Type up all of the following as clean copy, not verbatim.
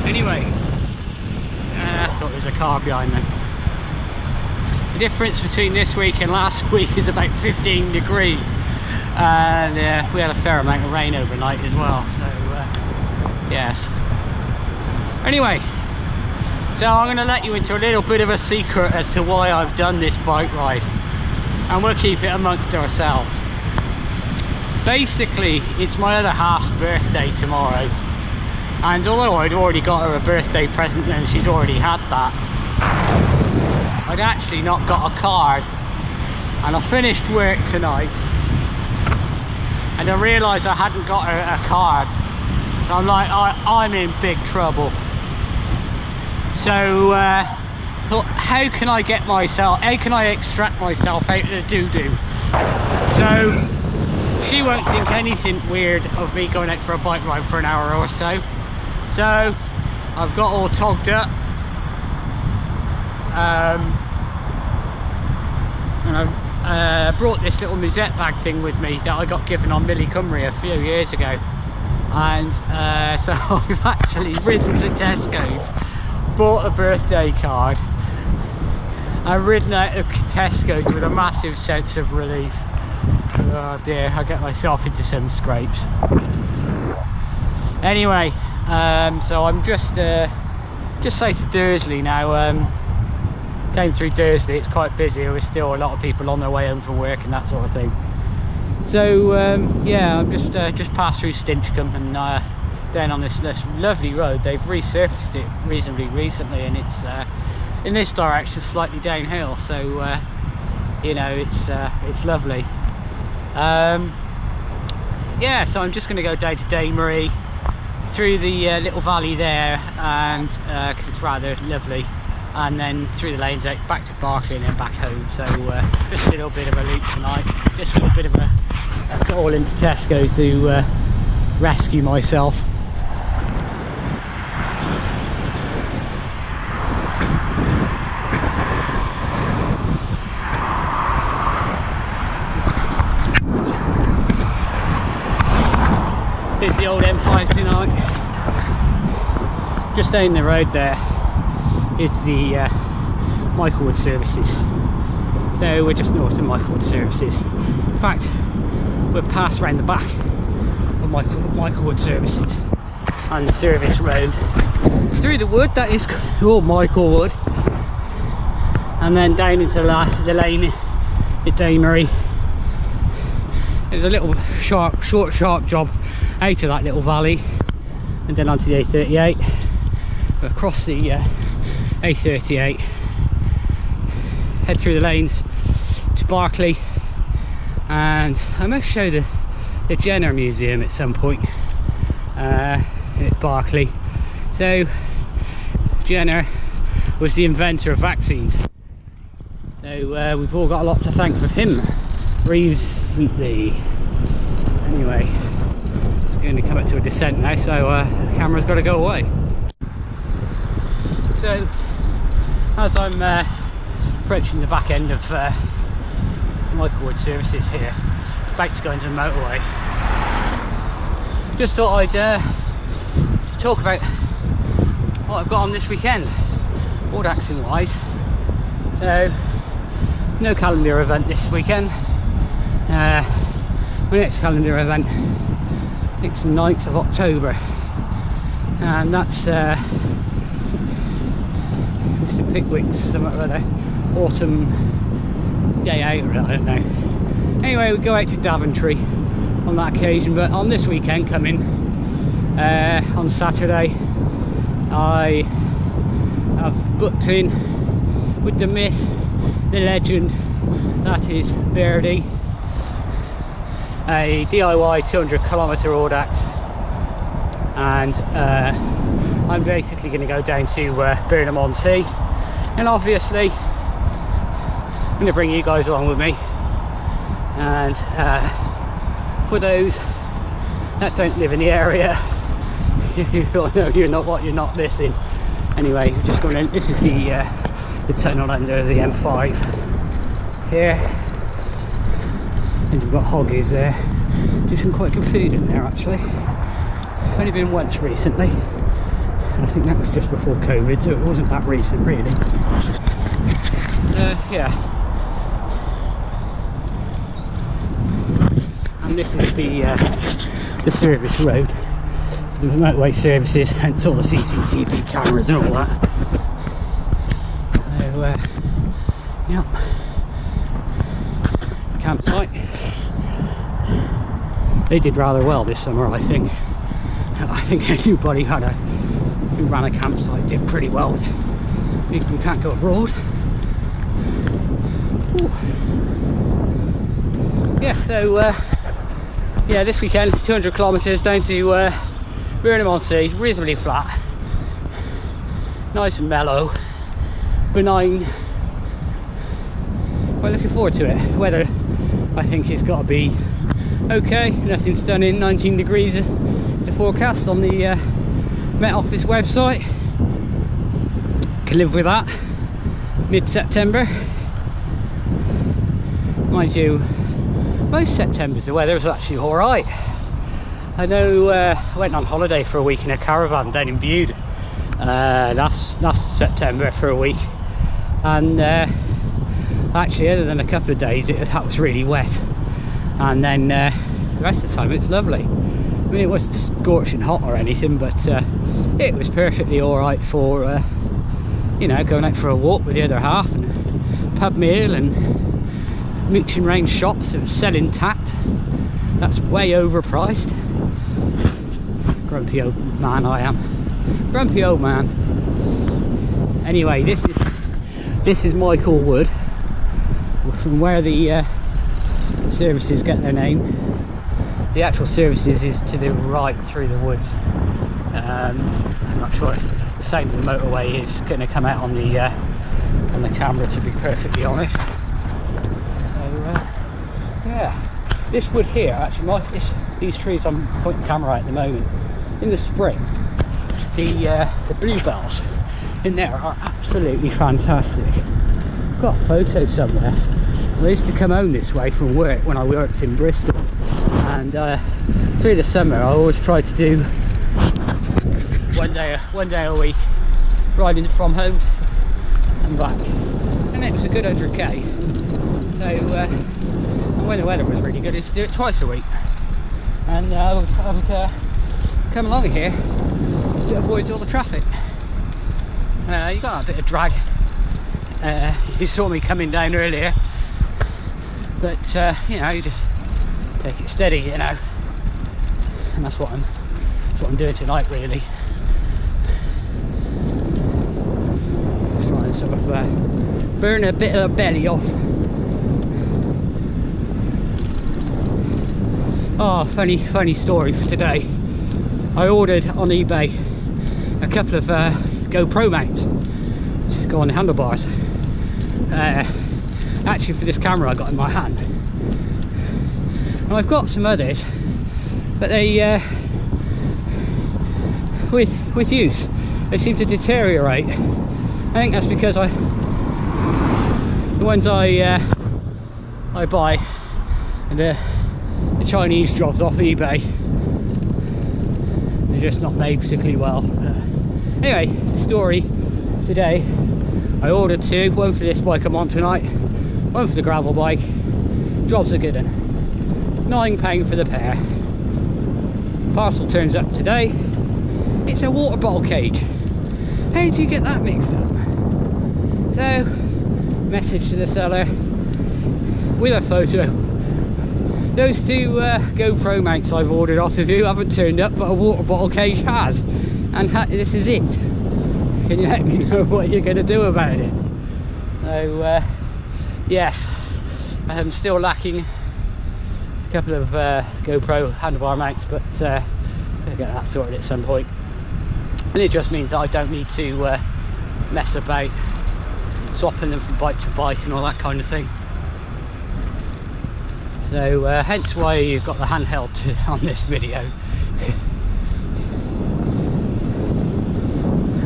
Anyway, I thought there was a car behind me. The difference between this week and last week is about 15 degrees. And we had a fair amount of rain overnight as well, so yes. Anyway, so I'm going to let you into a little bit of a secret as to why I've done this bike ride, and we'll keep it amongst ourselves. Basically, it's my other half's birthday tomorrow, and although I'd already got her a birthday present and she's already had that, I'd actually not got a card. And I finished work tonight and I realised I hadn't got her a card. So I'm like, I'm in big trouble. So how can I extract myself out of the doo-doo? So she won't think anything weird of me going out for a bike ride for an hour or so. So I've got all togged up, and I've brought this little musette bag thing with me that I got given on Millie Cymru a few years ago. And so I've actually ridden to Tesco's, bought a birthday card, and ridden out of Tesco's with a massive sense of relief. Oh dear, I get myself into some scrapes. Anyway, so I'm just south of Dursley now. Came through Dursley, it's quite busy. There was still a lot of people on their way home from work and that sort of thing. So yeah, I'm just passed through Stinchcombe and down on this lovely road. They've resurfaced it reasonably recently, and it's in this direction slightly downhill. So you know, it's lovely. Yeah, so I'm just going to go down to Damery, through the little valley there, and because it's rather lovely, and then through the lanes out back to Berkeley and then back home. So just a little bit of a loop tonight, just a bit of a call into Tesco's to rescue myself. Here's the old M5 tonight. Just down the road there is the Michaelwood services. So we're just north of Michaelwood services. In fact, we're passed round the back of Michaelwood services and the service road through the wood that is called Michaelwood, and then down into the lane at Damery. There's a little short sharp job out of that little valley and then onto the A38, across the A38, head through the lanes to Berkeley, and I must show the Jenner Museum at some point at Berkeley. So Jenner was the inventor of vaccines, so we've all got a lot to thank of him recently. Anyway, it's going to come up to a descent now, so the camera's got to go away. So as I'm approaching the back end of Michaelwood services here, about to go into the motorway, just thought I'd talk about what I've got on this weekend, board axing wise. So no calendar event this weekend. My next calendar event, it's the 9th of October, and that's Mr. Pickwick's something or other, autumn day out, or I don't know. Anyway, we go out to Daventry on that occasion, but on this weekend coming, on Saturday, I have booked in with the myth, the legend, that is Birdie, a DIY 200km Audax, and I'm basically going to go down to Burnham-on-Sea, and obviously I'm going to bring you guys along with me. And for those that don't live in the area, you'll know you're not missing. Anyway, we're just going to, this is the tunnel under the M5 here, and we've got Hoggies there. Do some quite good food in there actually. I've only been once recently, I think that was just before COVID, so it wasn't that recent really. Yeah. And this is the service road for the motorway services, hence all the CCTV cameras and all that. So, yeah. Campsite. They did rather well this summer, I think. I think anybody who ran a campsite did pretty well with people who can't go abroad. Ooh. Yeah, so yeah, this weekend 200 kilometres down to Burnham-on-Sea, reasonably flat, nice and mellow, benign. Quite looking forward to it. Weather, I think, it's got to be okay, nothing stunning. 19 degrees is the forecast on the Met Office website. Can live with that. Mid-September, mind you, most Septembers the weather was actually alright. I know I went on holiday for a week in a caravan down in Bude last September for a week, and actually other than a couple of days that was really wet, and then the rest of the time it was lovely. I mean, it wasn't scorching hot or anything, but it was perfectly alright for you know, going out for a walk with the other half, and pub meal and Mooching Range shops that were selling tact. That's way overpriced. Grumpy old man I am. Grumpy old man. Anyway, this is Michael Wood, from where the services get their name. The actual services is to the right through the woods. I'm not sure if the same as the motorway is going to come out on the camera, to be perfectly honest. So yeah, this wood here, actually, these trees I'm pointing the camera at the moment, in the spring, the bluebells in there are absolutely fantastic. I've got a photo somewhere. So I used to come home this way from work when I worked in Bristol, and through the summer I always tried to do one day a week riding from home and back, and it was a good 100k. So and when the weather was really good, I used to do it twice a week, and I would come along here to avoid all the traffic. You got a bit of drag. You saw me coming down earlier, but you know, you just take it steady, you know, and that's what I'm doing tonight, really. Trying to sort of burn a bit of belly off. Oh, funny story for today. I ordered on eBay a couple of GoPro mounts to go on the handlebars. Actually, for this camera I got in my hand. And I've got some others, but they, with use, they seem to deteriorate. I think that's because the ones I buy, and the Chinese jobs off eBay, they're just not made particularly well. Anyway, the story today, I ordered two, one for this bike I'm on tonight, one for the gravel bike. Jobs are good un. £9 for the pair. Parcel turns up today. It's a water bottle cage. How do you get that mixed up? So, message to the seller with a photo. Those two GoPro mounts I've ordered off of you haven't turned up, but a water bottle cage has. And this is it. Can you let me know what you're going to do about it? So, yes, I'm still lacking a couple of GoPro handlebar mounts, but I'll get that sorted at some point. And it just means that I don't need to mess about swapping them from bike to bike and all that kind of thing. So hence why you've got the handheld on this video.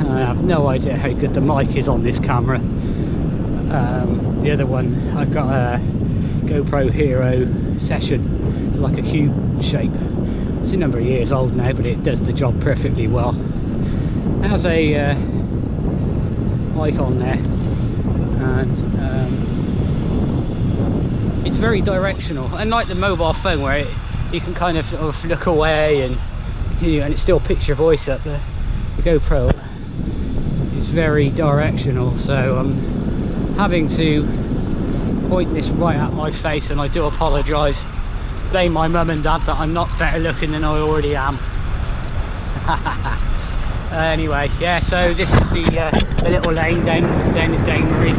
I have no idea how good the mic is on this camera. The other one, I've got a GoPro Hero Session, like a cube shape. It's a number of years old now, but it does the job perfectly well. has a icon there, and it's very directional, unlike the mobile phone where you can kind of look away and it still picks your voice up. The GoPro is very directional, so I'm having to point this right at my face, and I do apologise. Blame my mum and dad that I'm not better looking than I already am. Anyway, yeah, so this is the little lane down at Damery.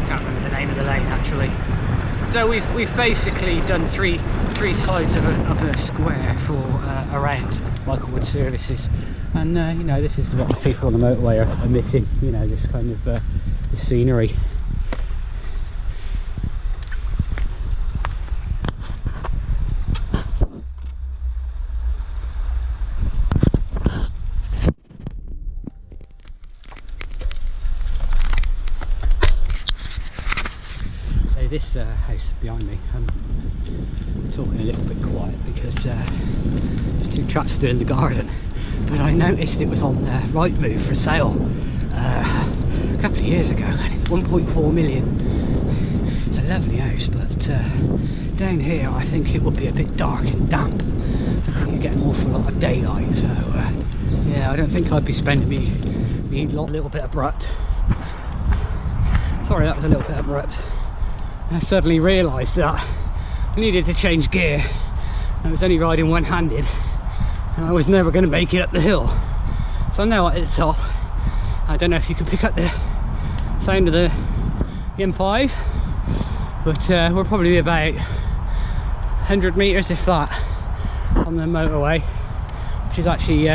Can't remember the name of the lane actually. So we've basically done three sides of a square for around Michael Wood Services, and you know, this is what the people on the motorway are missing. You know, this kind of this scenery. This house behind me, I'm talking a little bit quiet because there's two chaps doing the garden, but I noticed it was on Rightmove for sale a couple of years ago, and it's 1.4 million. It's a lovely house, but down here I think it will be a bit dark and damp. I think you get an awful lot of daylight, so yeah, I don't think I'd be spending me lot. A little bit abrupt. Sorry, that was a little bit abrupt. I suddenly realised that I needed to change gear. I was only riding one-handed and I was never going to make it up the hill. So I'm now at the top. I don't know if you can pick up the sound of the M5, but we're probably about 100 metres, if that, on the motorway, which is actually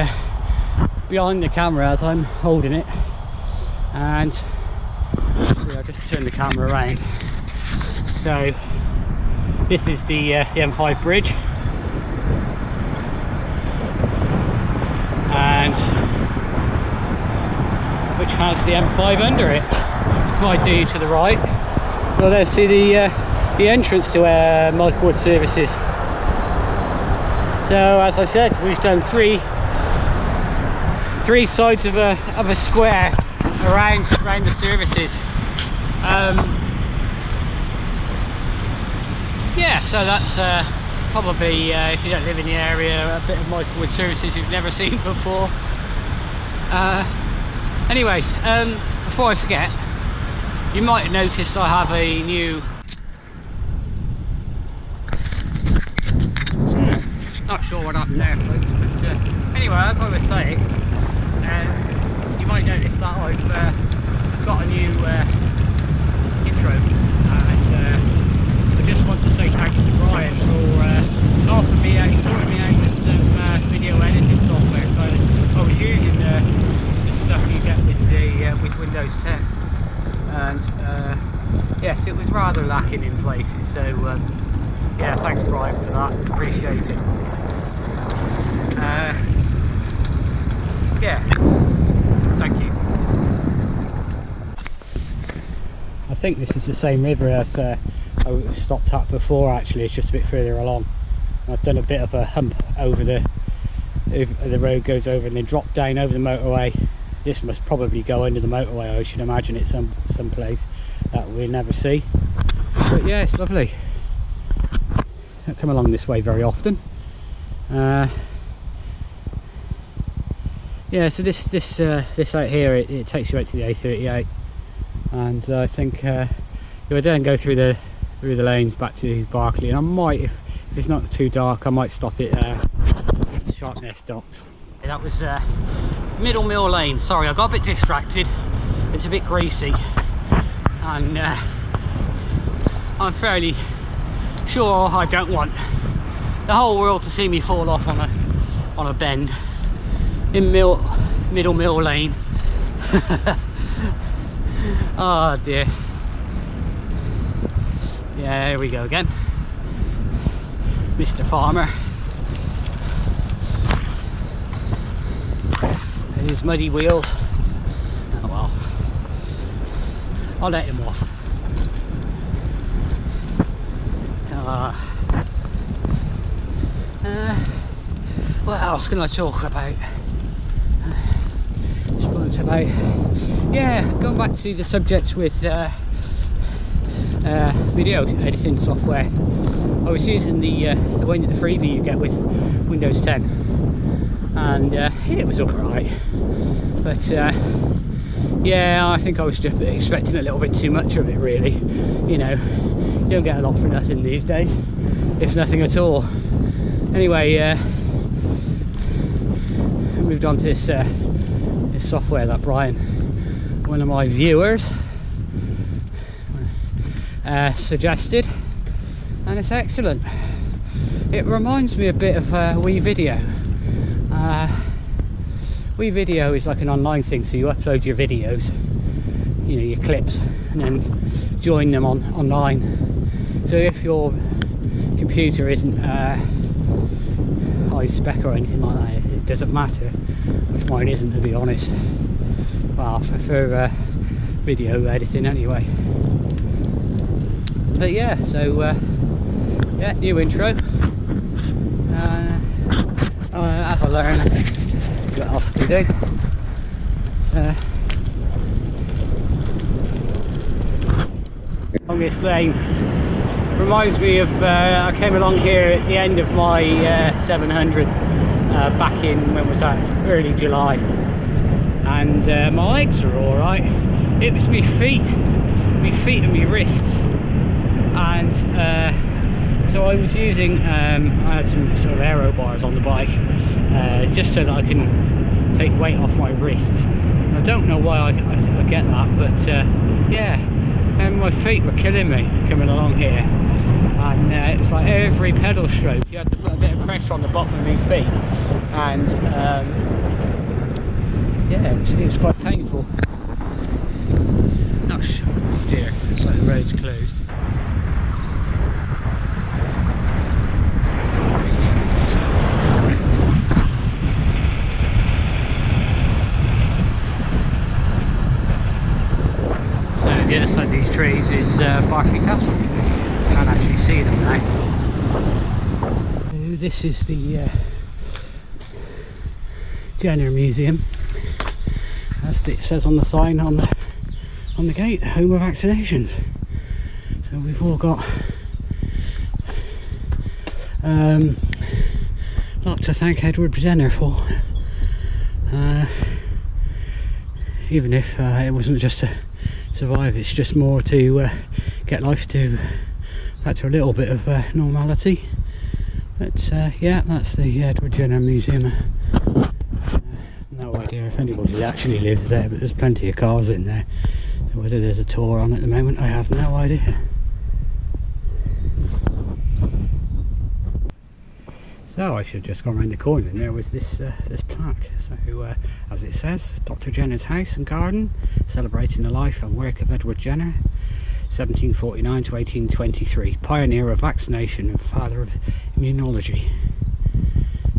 behind the camera as I'm holding it. And I'll just turn the camera around. So this is the M5 bridge, and which has the M5 under it. If I do to the right, well, there's see the entrance to Michael Wood Services. So as I said, we've done three sides of a square around the services. Yeah, so that's probably, if you don't live in the area, a bit of Michael Wood Services you've never seen before. Anyway, before I forget, you might have noticed I have a new... Not sure what happened there, folks, but anyway, as I was saying, you might notice that I've got a new intro, and I just want to say thanks to Brian for helping me out, sorting me out with some video editing software. So I was using the stuff you get with Windows 10, and yes, it was rather lacking in places. So yeah, thanks Brian for that. Appreciate it. Yeah, thank you. I think this is the same river as I stopped at before. Actually, it's just a bit further along. I've done a bit of a hump over the road, goes over and then drop down over the motorway. This must probably go under the motorway. I should imagine it's some place that we'll never see. But yeah, it's lovely. Don't come along this way very often. Yeah, so this out here, it takes you out to the A38, and I think you would then go through the lanes back to Barclay, and I might, if it's not too dark, I might stop it Sharpness Docks. That was Middle Mill Lane. Sorry, I got a bit distracted. It's a bit greasy, and I'm fairly sure I don't want the whole world to see me fall off on a bend in Middle Mill Lane. Oh dear. Yeah, here we go again. Mr. Farmer and his muddy wheels. Oh well, I'll let him off. What else can I talk about? Yeah, going back to the subject with video editing software. I was using the freebie you get with Windows 10, and it was alright, but yeah, I think I was just expecting a little bit too much of it, really. You know, you don't get a lot for nothing these days, if nothing at all. Anyway, I moved on to this software that Brian, one of my viewers, suggested, and it's excellent. It reminds me a bit of WeVideo. WeVideo is like an online thing, so you upload your videos, you know, your clips, and then join them online. So if your computer isn't high spec or anything like that, it doesn't matter, which mine isn't, to be honest. Well, for video editing anyway. But yeah, so yeah, new intro. As I learn what else I can do. Longest lane reminds me of I came along here at the end of my 700 back in, when was that, early July, and my legs are alright. It was my feet and my wrists, and so I was using I had some sort of aero bars on the bike, just so that I can take weight off my wrists. And I don't know why I get that, but yeah, and my feet were killing me coming along here, and it's like every pedal stroke you had to put a bit of pressure on the bottom of my feet, and yeah, it was quite painful. Oh dear, looks like the road's closed. The other side of these trees is Barclay Castle. You can't actually see them now. This is the Jenner Museum, as it says on the sign on the gate, home of vaccinations. So we've all got a lot to thank Edward Jenner for, even if it wasn't just to survive, it's just more to get life back to a little bit of normality. But yeah, that's the Edward Jenner Museum. No idea if anybody actually lives there, but there's plenty of cars in there. So whether there's a tour on at the moment, I have no idea. So I should just go around the corner, and there was this plaque. So as it says, Dr. Jenner's house and garden, celebrating the life and work of Edward Jenner, 1749 to 1823, pioneer of vaccination and father of immunology.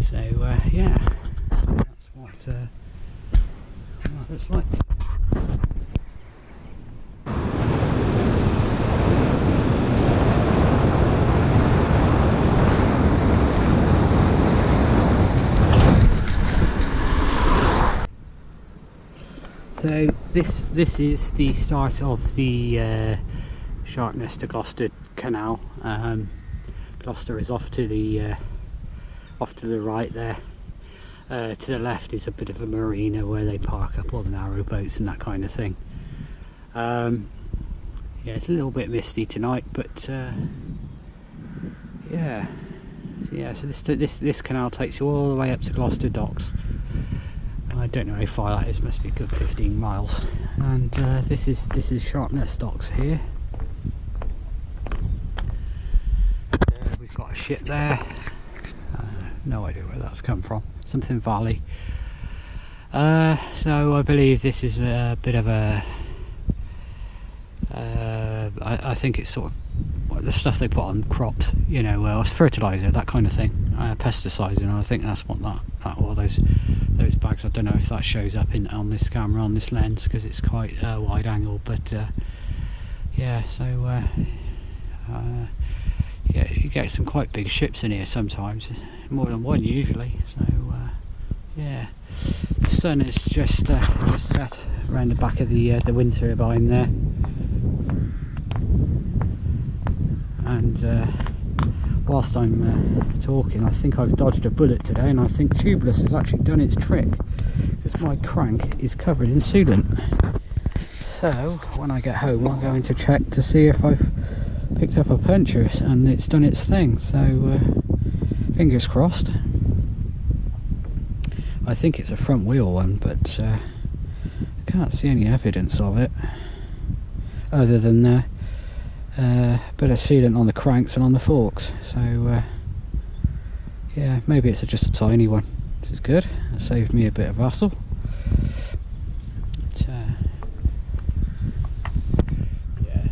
So yeah, so that's what it's like. So this is the start of the Sharpness to Gloucester Canal. Gloucester is off to the right there. To the left is a bit of a marina where they park up all the narrow boats and that kind of thing. Yeah, it's a little bit misty tonight, but yeah. So this canal takes you all the way up to Gloucester Docks. I don't know how far that is, must be a good 15 miles. And this is Sharpness Docks here. We've got a ship there. No idea where that's come from. Something Valley. So I believe this is a bit of a I think it's sort of the stuff they put on crops, you know, fertilizer, that kind of thing, pesticides, and I think that's what that all those bags. I don't know if that shows up on this camera, on this lens, because it's quite wide angle, but yeah, so yeah, you get some quite big ships in here sometimes, more than one usually. So Yeah, the sun has just set around the back of the wind turbine there, and whilst I'm talking, I think I've dodged a bullet today, and I think Tubeless has actually done its trick because my crank is covered in sealant. So when I get home, I'm going to check to see if I've picked up a puncture and it's done its thing. So fingers crossed. I think it's a front wheel one, but I can't see any evidence of it other than a bit of sealant on the cranks and on the forks. So yeah, maybe it's just a tiny one. This is good. It saved me a bit of hassle. But, yeah,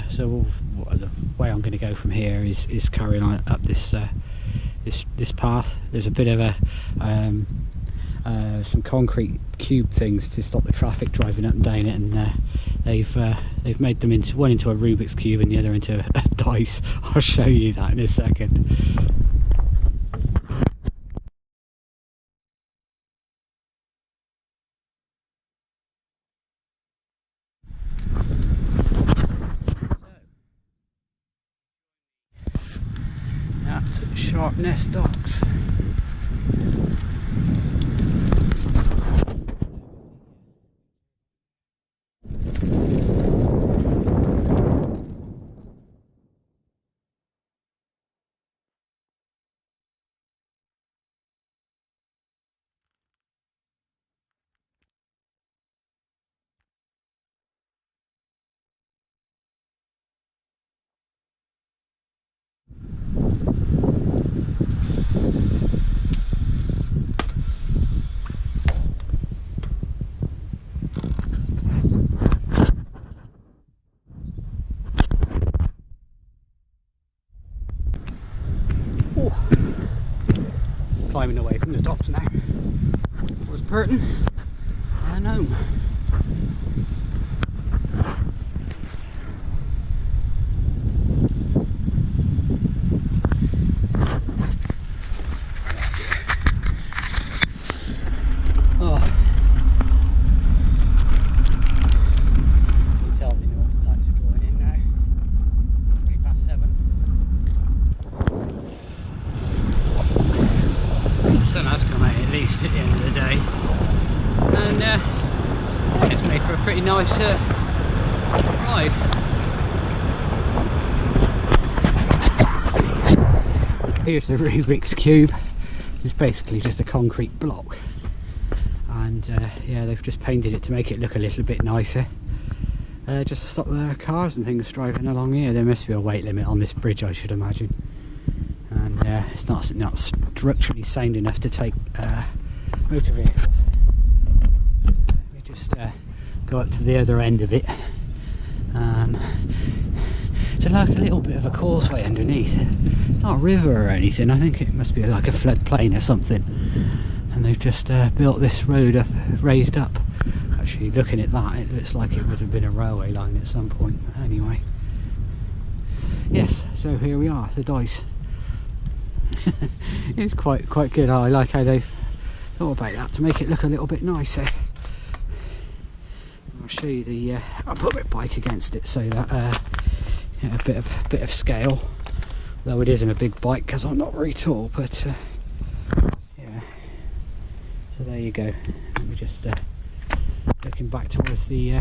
so the way I'm going to go from here is carrying on up this path. There's a bit of a some concrete cube things to stop the traffic driving up and down it, and they've made them into one into a Rubik's cube and the other into a dice. I'll show you that in a second. That's Sharpness Docks. Climbing away from the docks now. Was Burton and home. Oh. You tell me what lights are drawing in now. 7:03. Sun has come out at least at the end of the day, and yeah, it's made for a pretty nice ride. Here's the Rubik's Cube. It's basically just a concrete block, and yeah, they've just painted it to make it look a little bit nicer, just to stop the cars and things driving along here. There must be a weight limit on this bridge, I should imagine, and it's not structurally sound enough to take motor vehicles. Let me just go up to the other end of it. It's like a little bit of a causeway underneath. Not a river or anything. I think it must be like a floodplain or something. And they've just built this road up, raised up. Actually, looking at that, it looks like it would have been a railway line at some point. Anyway, yes. So here we are, the Dice. It's quite good. I like how they've thought about that to make it look a little bit nicer. I'll show you the. I'll put my bike against it so that you know, a bit of scale. Though it isn't a big bike because I'm not very tall, but yeah. So there you go. Let me just looking back towards the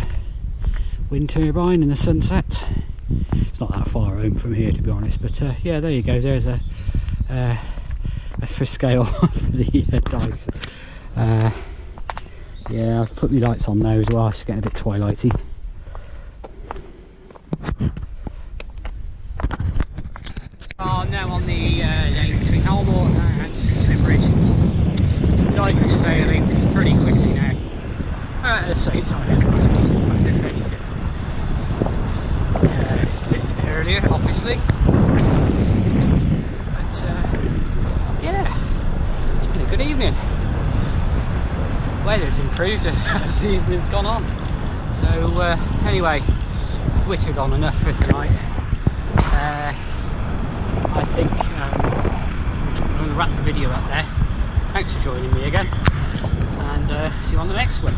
wind turbine and the sunset. It's not that far home from here, to be honest, but yeah, there you go. There's a for scale for the Dice. Yeah, I've put my lights on now as well. It's getting a bit twilighty. Now on the lane between Halmore and Slimbridge. Light is failing pretty quickly now. At the same time as well, if anything. It's a little bit earlier, obviously. But yeah, it's been a good evening. Weather's improved as the evening's gone on. So anyway, I've wittered on enough for tonight. I think I'm going to wrap the video up there. Thanks for joining me again, and see you on the next one.